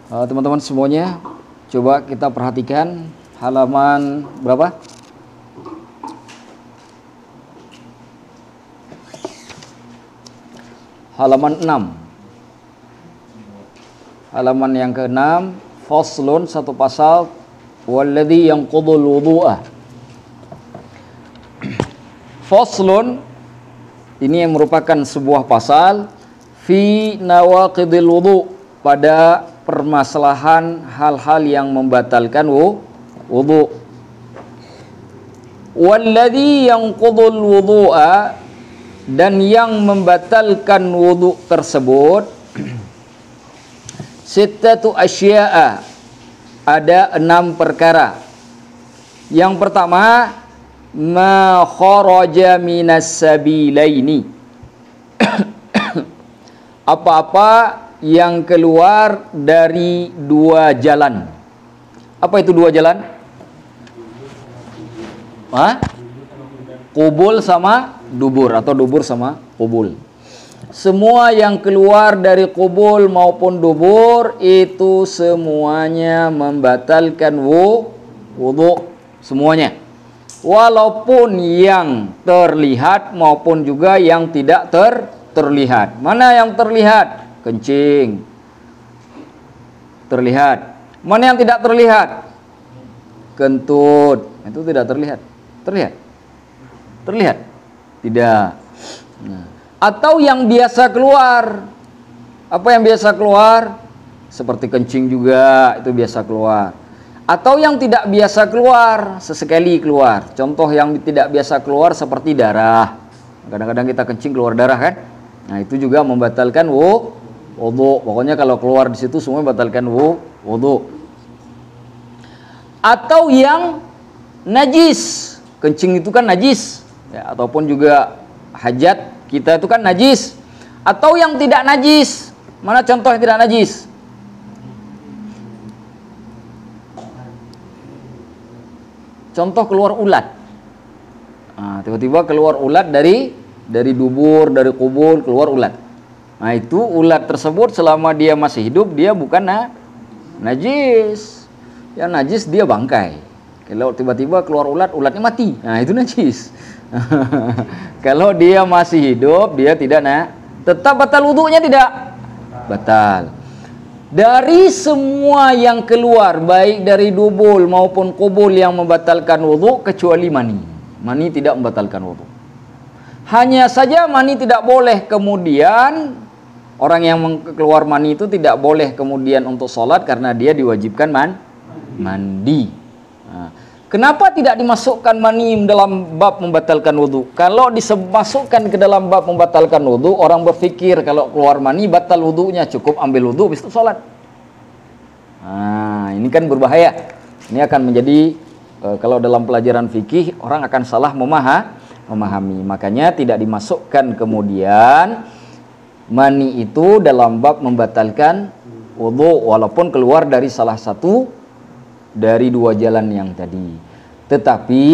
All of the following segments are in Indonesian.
Teman-teman semuanya, coba kita perhatikan halaman berapa? Halaman 6. Halaman yang ke-6, faslun, satu pasal, walladzi yanqudul wudu'a. Faslun ini yang merupakan sebuah pasal fi nawaqidil wudu', pada permasalahan hal-hal yang membatalkan wudu'. Walladzi yanqudul wudu'a, dan yang membatalkan wudu' tersebut sittatu asya'a, ada 6 perkara. Yang pertama, ma kharaja minas sabilaini, apa-apa yang keluar dari 2 jalan. Apa itu 2 jalan? Qubul sama dubur, atau dubur sama qubul. Semua yang keluar dari qubul maupun dubur itu semuanya membatalkan wudu, semuanya. Walaupun yang terlihat maupun juga yang tidak terlihat. Mana yang terlihat? Kencing. Terlihat. Mana yang tidak terlihat? Kentut. Itu tidak terlihat. Terlihat? Terlihat? Tidak. Nah. Atau yang biasa keluar. Apa yang biasa keluar? Seperti kencing juga, itu biasa keluar. Atau yang tidak biasa keluar, sesekali keluar. Contoh yang tidak biasa keluar seperti darah. Kadang-kadang kita kencing keluar darah kan? Nah, itu juga membatalkan wudu. Pokoknya kalau keluar di situ semua membatalkan wudu. Atau yang najis. Kencing itu kan najis. Ya, ataupun juga hajat kita itu kan najis. Atau yang tidak najis. Mana contoh yang tidak najis? Contoh keluar ulat. Nah, tiba-tiba keluar ulat dari dubur, dari kubul, keluar ulat. Nah, itu ulat tersebut selama dia masih hidup dia bukan najis. Yang najis dia bangkai. Kalau tiba-tiba keluar ulat, ulatnya mati. Nah, itu najis. Kalau dia masih hidup, dia tidak tetap batal wudunya, tidak batal. Dari semua yang keluar, baik dari dubul maupun kubul, yang membatalkan wudu kecuali mani. Mani tidak membatalkan wudu. Hanya saja mani tidak boleh kemudian, orang yang keluar mani itu tidak boleh kemudian untuk sholat karena dia diwajibkan mandi. Nah, kenapa tidak dimasukkan mani dalam bab membatalkan wudu? Kalau dimasukkan ke dalam bab membatalkan wudu, orang berpikir kalau keluar mani batal wudunya, cukup ambil wudu habis itu sholat. Nah, ini kan berbahaya. Ini akan menjadi kalau dalam pelajaran fikih orang akan salah memahami. Makanya tidak dimasukkan kemudian mani itu dalam bab membatalkan wudu walaupun keluar dari salah satu dari 2 jalan yang tadi. Tetapi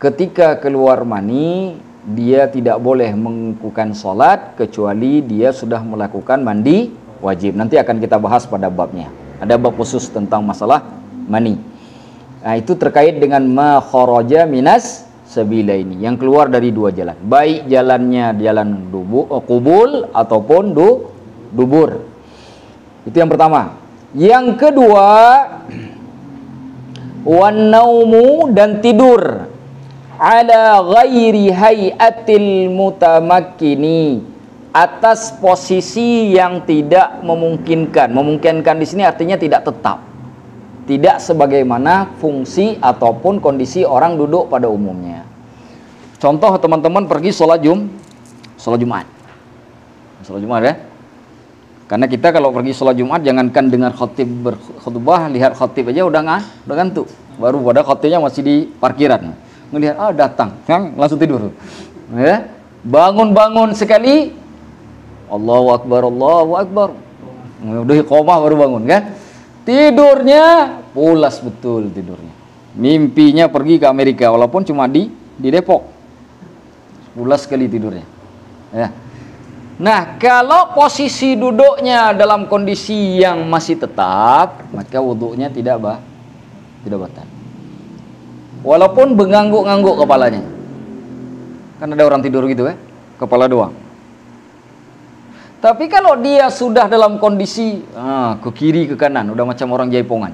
ketika keluar mani, dia tidak boleh melakukan sholat kecuali dia sudah melakukan mandi wajib. Nanti akan kita bahas pada babnya. Ada bab khusus tentang masalah mani. Nah, itu terkait dengan ma kharaja minas sabilaini, yang keluar dari 2 jalan. Baik jalannya jalan kubul ataupun dubur. Itu yang pertama. Yang kedua, wan naumu, dan tidur ala ghairi hayatil mutamakkini, atas posisi yang tidak memungkinkan. Memungkinkan di sini artinya tidak tetap. Tidak sebagaimana fungsi ataupun kondisi orang duduk pada umumnya. Contoh, teman-teman pergi sholat Jumat. Sholat Jumat ya. Karena kita kalau pergi sholat Jumat, jangankan dengar khotib berkhutbah, lihat khotib aja udah ngantuk. Baru pada khotibnya masih di parkiran. Melihat, datang, langsung tidur. Ya. Bangun sekali, Allahu Akbar, Allahu Akbar. Udah iqamah baru bangun kan. Tidurnya pulas betul tidurnya. Mimpinya pergi ke Amerika walaupun cuma di Depok. Pulas sekali tidurnya. Ya. Nah, kalau posisi duduknya dalam kondisi yang masih tetap, maka wudunya tidak batal. Walaupun bengangguk-ngangguk kepalanya. Kan ada orang tidur gitu kepala doang. Tapi kalau dia sudah dalam kondisi ke kiri ke kanan, udah macam orang jaipongan.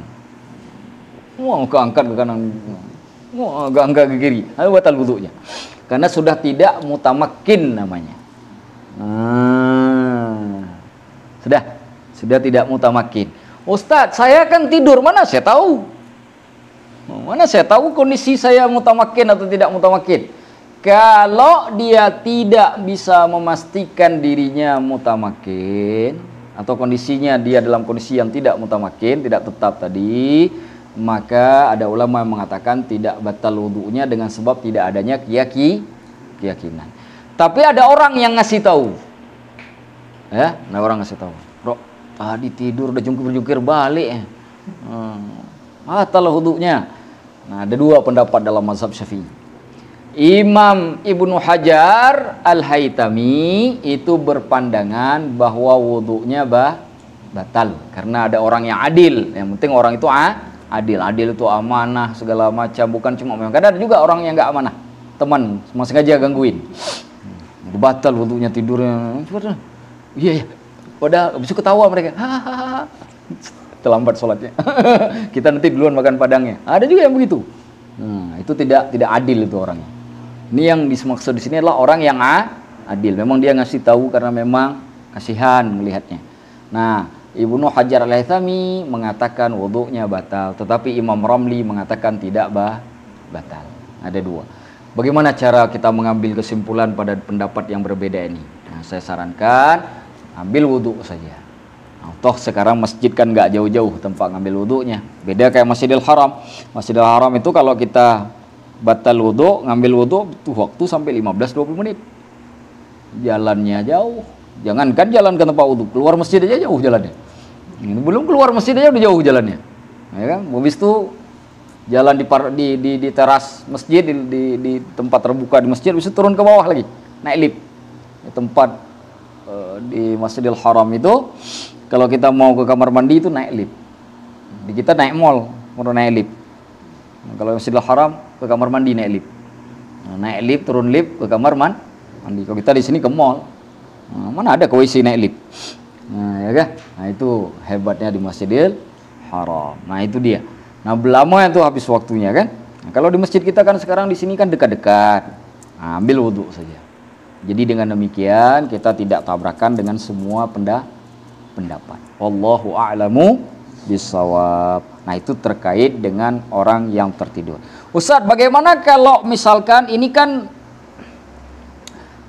Mau keangkat ke kanan, mau angkat ke kiri, batal wudunya. Karena sudah tidak mutamakin namanya. Sudah tidak mutamakin. Ustadz, saya kan tidur, mana saya tahu? Mana saya tahu kondisi saya mutamakin atau tidak mutamakin? Kalau dia tidak bisa memastikan dirinya mutamakin, atau kondisinya dia dalam kondisi yang tidak mutamakin, tidak tetap tadi, maka ada ulama yang mengatakan tidak batal wudunya dengan sebab tidak adanya keyakinan. Tapi ada orang yang ngasih tahu, ada orang ngasih tahu, bro, tadi tidur udah jungkir balik, batal wudunya. Nah, ada dua pendapat dalam mazhab Syafi'i. Imam Ibnu Hajar Al-Haytami itu berpandangan bahwa wudunya batal karena ada orang yang adil. Yang penting orang itu adil itu amanah segala macam, bukan cuma memang. Kadang ada juga orang yang nggak amanah, teman cuma sengaja gangguin, batal wudunya, tidurnya. Iya. Padahal habis itu ketawa mereka, terlambat sholatnya. Kita nanti duluan makan padangnya. Ada juga yang begitu. Itu tidak adil itu orangnya. Ini yang dimaksud di sini adalah orang yang adil. Memang dia ngasih tahu karena memang kasihan melihatnya. Nah, Ibnu Hajar Al-Haytami mengatakan wudunya batal, tetapi Imam Ramli mengatakan tidak batal. Ada dua. Bagaimana cara kita mengambil kesimpulan pada pendapat yang berbeda ini? Nah, saya sarankan ambil wudu saja. Nah, toh sekarang masjid kan nggak jauh-jauh tempat ngambil wudunya. Beda kayak Masjidil Haram. Masjidil Haram itu kalau kita batal wudu, ngambil wudu tuh waktu sampai 15-20 menit. Jalannya jauh. Jangankan jalan ke tempat wudu, keluar masjid aja jauh jalannya. Ini belum keluar masjid aja udah jauh jalannya. Ya kan? Habis itu jalan di teras masjid, di tempat terbuka di masjid, bisa turun ke bawah lagi, naik lift. Di tempat di Masjidil Haram itu kalau kita mau ke kamar mandi itu naik lift. Di kita naik mall, mau naik lift. Nah, kalau Masjidil Haram ke kamar mandi naik lift. Nah, naik lift, turun lift ke kamar mandi. Kalau kita di sini ke mall, mana ada ke WC naik lift. Nah, ya kan? Nah, itu hebatnya di Masjidil Haram. Nah, itu dia. Nah, lama itu habis waktunya kan. Nah, kalau di masjid kita kan sekarang di sini kan dekat-dekat. Nah, ambil wudu saja. Jadi dengan demikian kita tidak tabrakan dengan semua pendapat. Wallahu a'lamu bissawab. Nah, itu terkait dengan orang yang tertidur. Ustaz, bagaimana kalau misalkan ini kan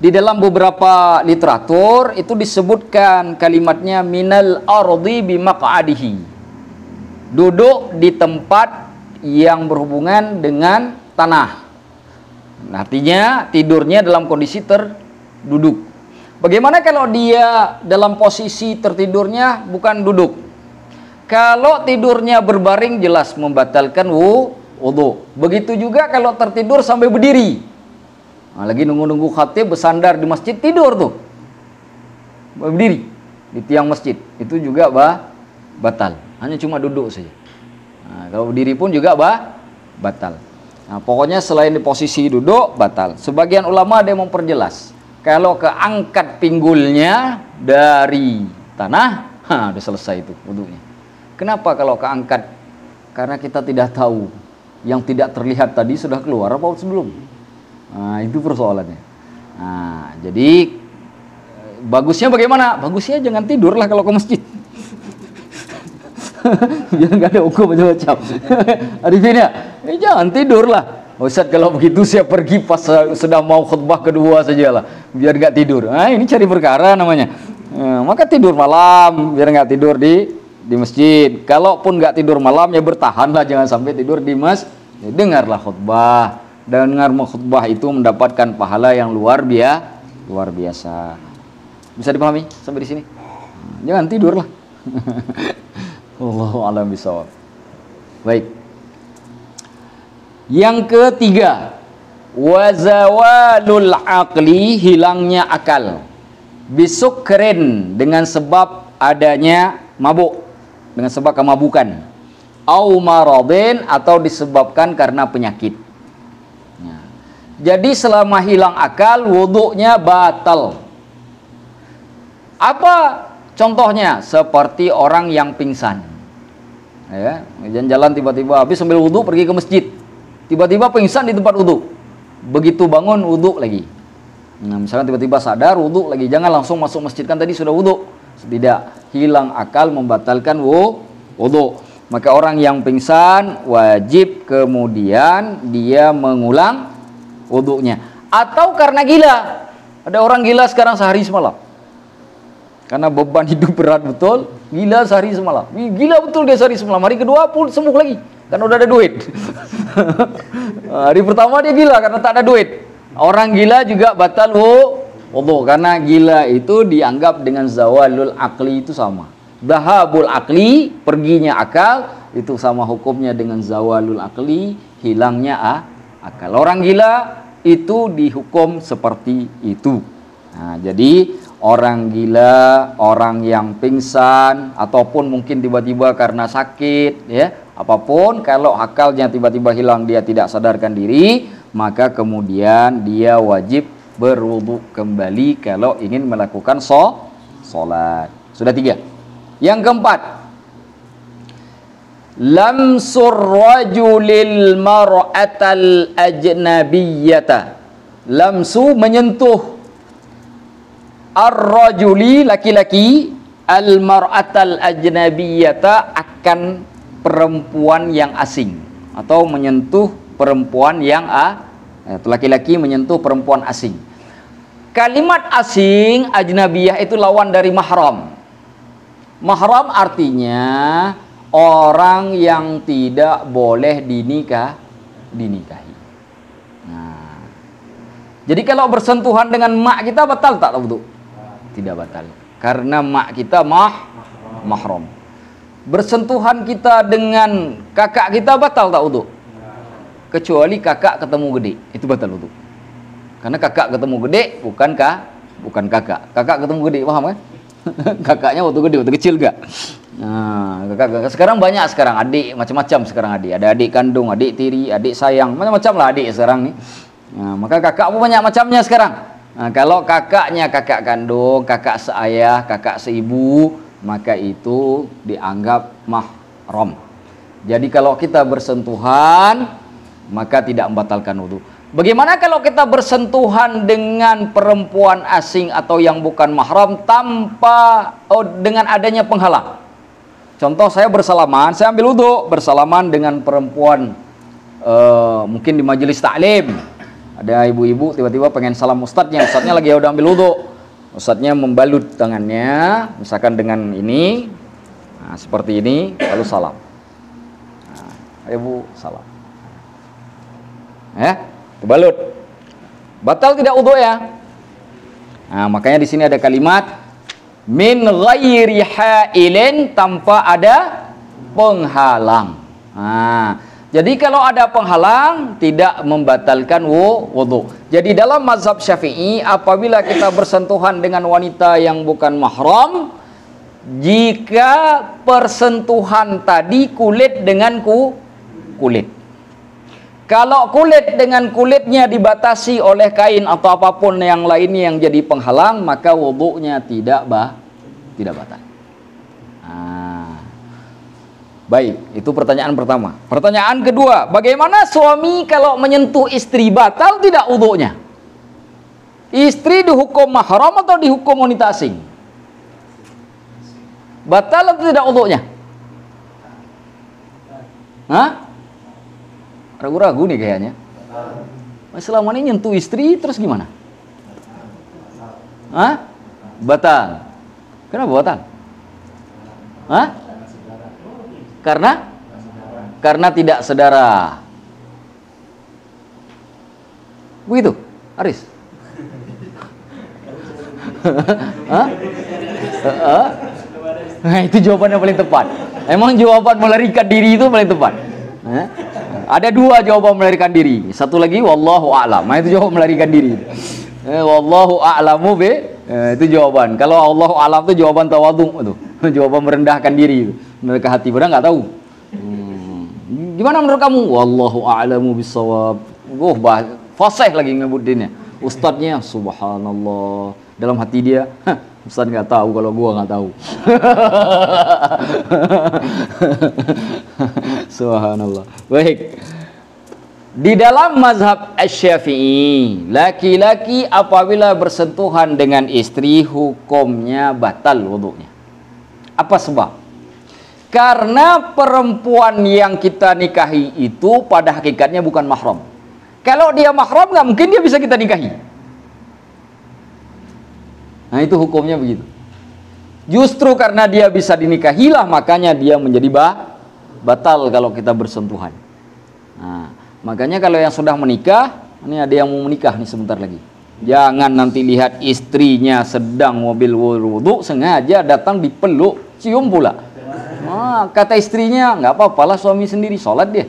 di dalam beberapa literatur itu disebutkan kalimatnya minal ardi bimaq'adihi. Duduk di tempat yang berhubungan dengan tanah. Artinya tidurnya dalam kondisi terduduk. Bagaimana kalau dia dalam posisi tertidurnya bukan duduk? Kalau tidurnya berbaring jelas membatalkan wudu. Begitu juga kalau tertidur sampai berdiri. Nah, lagi nunggu-nunggu khatib bersandar di masjid, tidur tuh. Berdiri di tiang masjid. Itu juga batal. Hanya cuma duduk saja. Nah, kalau berdiri pun juga batal. Nah, pokoknya selain di posisi duduk batal. Sebagian ulama ada yang memperjelas. Kalau keangkat pinggulnya dari tanah, udah selesai itu wudunya. Kenapa kalau keangkat? Karena kita tidak tahu yang tidak terlihat tadi sudah keluar apa sebelum. Nah, itu persoalannya. Nah, jadi bagusnya bagaimana? Bagusnya jangan tidurlah kalau ke masjid. Biar nggak ada hukum macam-macam. Artinya, jangan tidurlah. Ustaz, kalau begitu saya pergi pas sudah mau khutbah kedua sajalah, biar nggak tidur. Nah, ini cari perkara namanya. Maka tidur malam, biar nggak tidur di masjid. Kalaupun nggak tidur malam, ya bertahanlah, jangan sampai tidur di masjid. Dengarlah khutbah. Dengar khutbah itu mendapatkan pahala yang luar biasa. Bisa dipahami sampai di sini? Jangan tidurlah. Wallahu a'lam bishawab. Baik. Yang ketiga, wazawalul aqli, hilangnya akal. bisukrin, dengan sebab adanya mabuk, dengan sebab kemabukan, au maradin, atau disebabkan karena penyakit. Jadi selama hilang akal, wuduknya batal. Apa contohnya? Seperti orang yang pingsan, ya, jalan-jalan tiba-tiba habis sambil wudhu pergi ke masjid, tiba-tiba pingsan di tempat wudhu, begitu bangun wudhu lagi. Nah, misalkan tiba-tiba sadar wudhu lagi, jangan langsung masuk masjid, kan tadi sudah wudhu. Tidak, hilang akal membatalkan wudhu. Maka orang yang pingsan wajib kemudian dia mengulang wudhunya. Atau karena gila, ada orang gila sekarang sehari semalam, karena beban hidup berat betul, gila sehari semalam, gila betul dia sehari semalam, hari kedua pun sembuh lagi, karena udah ada duit. Hari pertama dia gila karena tak ada duit. Orang gila juga batal wudhu, karena gila itu dianggap dengan zawalul akli itu sama. Dhahabul akli, perginya akal, itu sama hukumnya dengan zawalul akli, hilangnya akal. Orang gila itu dihukum seperti itu. Nah, jadi orang gila, orang yang pingsan, ataupun mungkin tiba-tiba karena sakit, ya, apapun, kalau akalnya tiba-tiba hilang, dia tidak sadarkan diri, maka kemudian dia wajib berwudu kembali kalau ingin melakukan sholat. Sudah 3. Yang keempat, lamsur rajulil mar'atal ajnabiyyata. Lamsu, menyentuh, ar-rajuli, laki-laki, al-mar'atal ajnabiyyata, akan perempuan yang asing, atau menyentuh perempuan yang laki-laki menyentuh perempuan asing. Kalimat asing, ajnabiyah, itu lawan dari mahram. Mahram artinya orang yang tidak boleh dinikahi. Nah, jadi kalau bersentuhan dengan mak kita batal tak wudhu? Tidak batal, karena mak kita mahram. Bersentuhan kita dengan kakak kita batal tak wudhu? Kecuali kakak ketemu gede, itu batal wudhu. Karena kakak ketemu gede bukan kakak. Kakak ketemu gede, paham kan? Kakaknya waktu gede, waktu kecil gak? Nah, kakak sekarang banyak, sekarang adik macam-macam, sekarang adik ada adik kandung, adik tiri, adik sayang, macam-macam lah adik sekarang nih. Nah, maka kakak pun banyak macamnya sekarang. Nah, kalau kakaknya kakak kandung, kakak seayah, kakak seibu, maka itu dianggap mahram. Jadi kalau kita bersentuhan, maka tidak membatalkan wudhu. Bagaimana kalau kita bersentuhan dengan perempuan asing atau yang bukan mahram dengan adanya penghalang? Contoh, saya bersalaman, saya ambil wudhu, bersalaman dengan perempuan, mungkin di majelis taklim, ada ibu-ibu tiba-tiba pengen salam ustadznya lagi udah ambil wudhu, ustadznya membalut tangannya, misalkan dengan ini, nah, seperti ini, lalu salam. Nah, ibu salam, terbalut, batal tidak wudhu ya? Nah, makanya di sini ada kalimat min ghairi hailin, tanpa ada penghalang. Nah, jadi kalau ada penghalang tidak membatalkan wudhu. Jadi dalam mazhab Syafi'i, apabila kita bersentuhan dengan wanita yang bukan mahram, jika persentuhan tadi kulit dengan kulit. Kalau kulit dengan kulitnya dibatasi oleh kain atau apapun yang lainnya yang jadi penghalang, maka wudhunya tidak batal. Nah, baik, itu pertanyaan pertama. Pertanyaan kedua, bagaimana suami kalau menyentuh istri, batal tidak wudhunya? Istri dihukum mahram atau dihukum wanita asing? Batal atau tidak wudhunya? Hah? Ragu-ragu nih kayaknya. Selama ini nyentuh istri terus gimana? Hah? Batal. Kenapa batal? Hah? Karena tidak sedara. Begitu, Aris? Hah? Nah, itu jawaban yang paling tepat. Emang jawaban melarikan diri itu paling tepat. Ada 2 jawaban melarikan diri. Satu lagi wallahu a'lam. Nah, itu jawaban melarikan diri. Wallahu a'lamu Itu jawaban. Kalau Allah alam itu jawaban tawadhu itu. Jawaban merendahkan diri itu. Mereka hati padahal nggak tahu. Gimana menurut kamu? Wallahu a'lamu bissawab. Fasih lagi ngebutinnya. Ustadznya subhanallah. Dalam hati dia, Ustadz nggak tahu kalau gua nggak tahu. Subhanallah. Baik. Di dalam mazhab Asy-Syafi'i, laki-laki apabila bersentuhan dengan istri hukumnya batal wudunya. Apa sebab? Karena perempuan yang kita nikahi itu pada hakikatnya bukan mahram. Kalau dia mahram nggak mungkin dia bisa kita nikahi. Nah itu hukumnya begitu. Justru karena dia bisa dinikahilah makanya dia menjadi batal kalau kita bersentuhan. Nah, makanya kalau yang sudah menikah, ini ada yang mau menikah nih sebentar lagi. Jangan nanti lihat istrinya sedang mobil wudu sengaja datang dipeluk, cium pula. Nah, kata istrinya nggak apa-apalah suami sendiri sholat dia.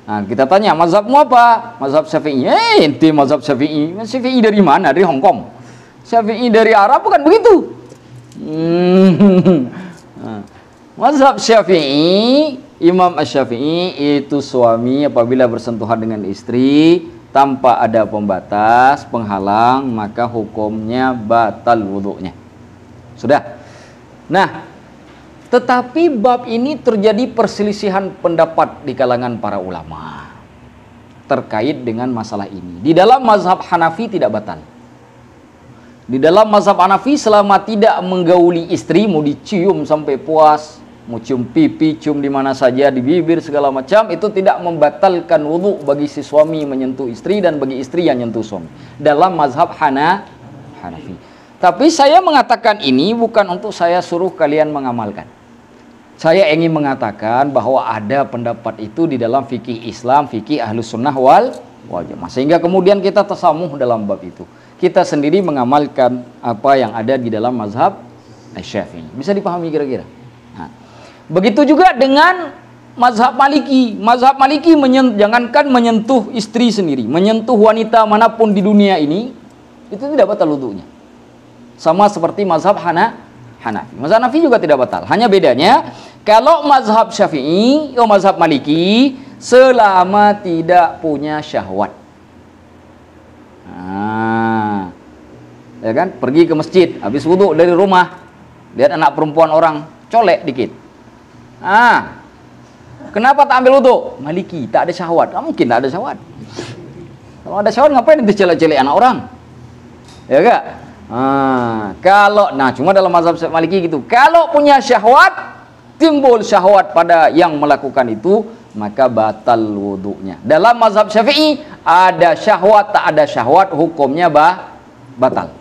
Nah kita tanya mazhabmu apa? Mazhab Syafi'i. Ente mazhab Syafi'i. Syafi'i dari mana? Dari Hong Kong. Syafi'i dari Arab bukan begitu. Mazhab Syafi'i, Imam Asy-Syafi'i itu suami apabila bersentuhan dengan istri tanpa ada pembatas, penghalang, maka hukumnya batal wudunya. Sudah. Nah, tetapi bab ini terjadi perselisihan pendapat di kalangan para ulama terkait dengan masalah ini. Di dalam mazhab Hanafi tidak batal. Di dalam mazhab Hanafi selama tidak menggauli istri, mau dicium sampai puas, mau cium pipi, cium di mana saja, di bibir segala macam, itu tidak membatalkan wudu bagi si suami menyentuh istri dan bagi istri yang menyentuh suami. Dalam mazhab Hanafi. Tapi saya mengatakan ini bukan untuk saya suruh kalian mengamalkan. Saya ingin mengatakan bahwa ada pendapat itu di dalam fikih Islam, fikih Ahlus Sunnah wal Jamaah. Sehingga kemudian kita tersamuh dalam bab itu. Kita sendiri mengamalkan apa yang ada di dalam mazhab Asy-Syafi'i. Bisa dipahami kira-kira? Nah, begitu juga dengan mazhab Maliki. Mazhab Maliki jangankan menyentuh istri sendiri, menyentuh wanita manapun di dunia ini, itu tidak batal wudunya. Sama seperti mazhab Hanafi. Mazhab Hanafi juga tidak batal. Hanya bedanya, kalau mazhab Syafi'i atau mazhab Maliki, selama tidak punya syahwat. Nah, ya kan? Pergi ke masjid, habis wudu dari rumah, lihat anak perempuan orang, colek dikit. Kenapa tak ambil wudu? Maliki, tak ada syahwat. Nggak mungkin tak ada syahwat. Kalau ada syahwat, ngapain itu celek-celek anak orang? Ya enggak? Cuma dalam mazhab Maliki gitu. Kalau punya syahwat, timbul syahwat pada yang melakukan itu, maka batal wudunya. Dalam mazhab Syafi'i, ada syahwat, tak ada syahwat, hukumnya batal.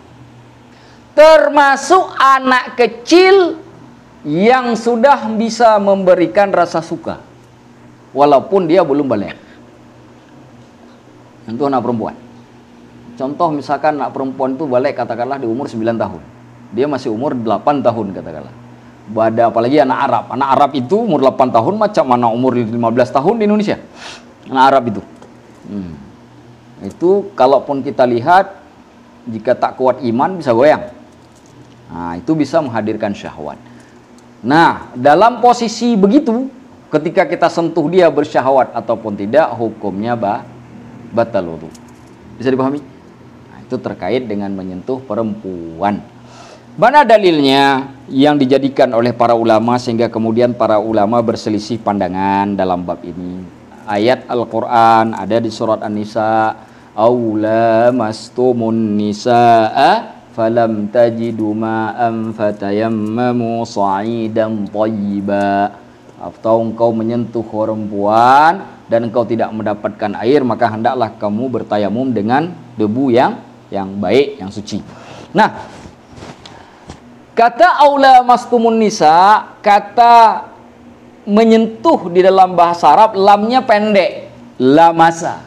Termasuk anak kecil yang sudah bisa memberikan rasa suka, walaupun dia belum balik. Itu anak perempuan. Contoh misalkan anak perempuan itu balik katakanlah di umur 9 tahun. Dia masih umur 8 tahun katakanlah. Apalagi anak Arab. Anak Arab itu umur 8 tahun macam mana umur 15 tahun di Indonesia. Anak Arab itu. Itu kalaupun kita lihat, jika tak kuat iman bisa goyang. Nah, itu bisa menghadirkan syahwat. Nah, dalam posisi begitu, ketika kita sentuh dia bersyahwat ataupun tidak, hukumnya batal wudu. Bisa dipahami? Nah, itu terkait dengan menyentuh perempuan. Mana dalilnya yang dijadikan oleh para ulama sehingga kemudian para ulama berselisih pandangan dalam bab ini? Ayat Al-Quran ada di surat An-Nisa, "Aula mastumun nisaa falam tajidu ma'an fatayammamu sa'idan thayyiba." Atau engkau menyentuh perempuan dan engkau tidak mendapatkan air, maka hendaklah kamu bertayamum dengan debu yang baik, yang suci. Nah, kata aula mastumun nisa, kata menyentuh di dalam bahasa Arab lamnya pendek, lamasa.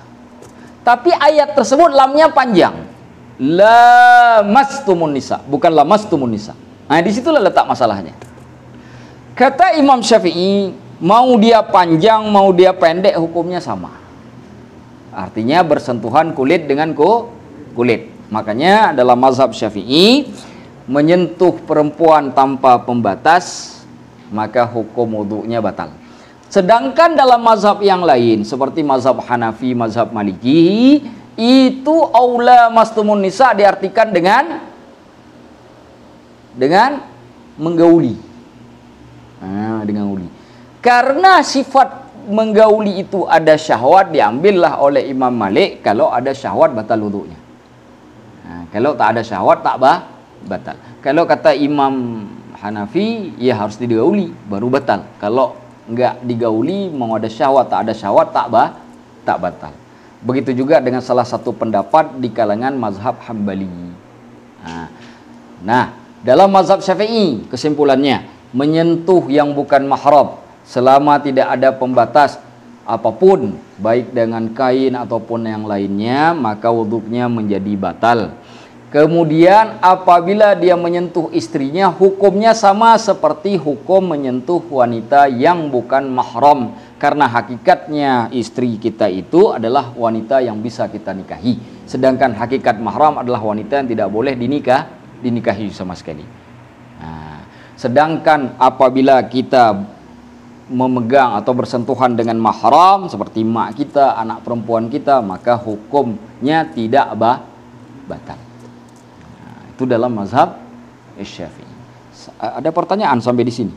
Tapi ayat tersebut lamnya panjang, lamastumun nisa, bukan lamastumun nisa. Nah, disitulah letak masalahnya. Kata Imam Syafi'i, mau dia panjang, mau dia pendek, hukumnya sama. Artinya bersentuhan kulit dengan kulit. Makanya dalam mazhab Syafi'i, menyentuh perempuan tanpa pembatas, maka hukum wudunya batal. Sedangkan dalam mazhab yang lain seperti mazhab Hanafi, mazhab Maliki, itu aula mastumun nisa diartikan dengan menggauli. Dengan uli. Karena sifat menggauli itu ada syahwat, diambillah oleh Imam Malik kalau ada syahwat batal wudunya. Kalau tak ada syahwat tak batal. Kalau kata Imam Hanafi, ya harus digauli baru batal. Kalau enggak digauli, mau ada syahwat tak ada syahwat tak batal. Begitu juga dengan salah satu pendapat di kalangan mazhab Hambali. Nah, dalam mazhab Syafi'i kesimpulannya, menyentuh yang bukan mahram selama tidak ada pembatas apapun, baik dengan kain ataupun yang lainnya, maka wudhunya menjadi batal. Kemudian apabila dia menyentuh istrinya, hukumnya sama seperti hukum menyentuh wanita yang bukan mahram, karena hakikatnya istri kita itu adalah wanita yang bisa kita nikahi, sedangkan hakikat mahram adalah wanita yang tidak boleh dinikahi sama sekali. Sedangkan apabila kita memegang atau bersentuhan dengan mahram seperti mak kita, anak perempuan kita, maka hukumnya tidak batal. Itu dalam mazhab Syafi'i. Ada pertanyaan sampai di sini?